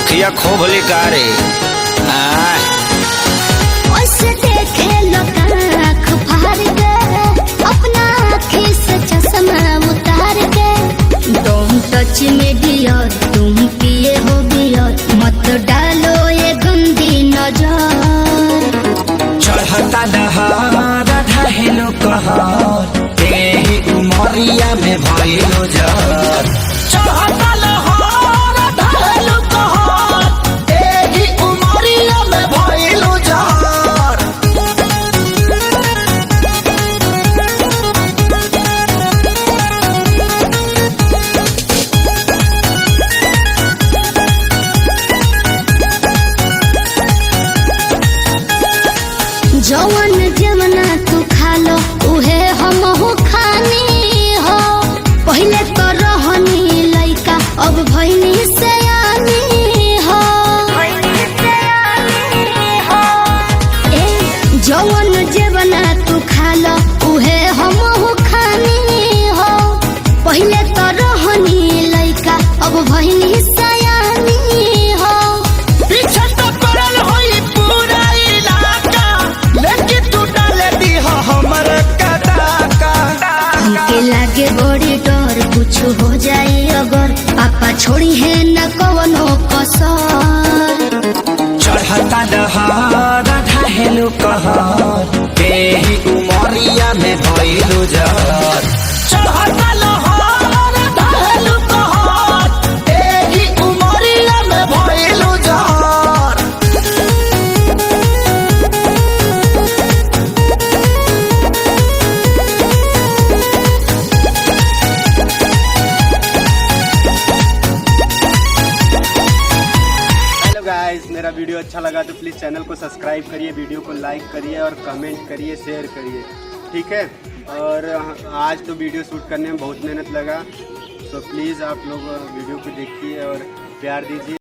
अखिया खोभली कारे ओसे देखे लोग आँख फाड़ के अपना आँखी से चश्मा उतार के डोंट टच मी डियर तुम पिए हो बियर मत डालो ये गंदी नजर चढ़ता दहार ढहेलो कहर एही उमरिया में भइलो जर चढ़ता लहर ढहेलो कहर एही उमरिया में भइलो जर। जवन जवना तू खा लो उहे हम हो खानी हो पहले तो रहनी लइका अब भइनी सयानी हो ए जवन जवना तू खा लो उहे हम हो खानी हो पहले तो रहनी लइका अब भइनी सयानी हो पीछे तो पड़ल होई पूरा इलाका लेकिन तू डाले दी हमर कदाका हमके लागे बड़ी डर कुछ हो जाए अगर पापा छोड़ी है न कवनो कसर चढ़ता दहार ढहेलो कहर एही उमरिया में भइलो जर चढ़ता लहर ढहेलो कहर एही उमरिया में भइलो जर। हेलो गाइस, मेरा वीडियो अच्छा लगा तो प्लीज़ चैनल को सब्सक्राइब करिए, वीडियो को लाइक करिए और कमेंट करिए, शेयर करिए, ठीक है। और आज तो वीडियो शूट करने में बहुत मेहनत लगा, तो प्लीज़ आप लोग वीडियो को देखिए और प्यार दीजिए।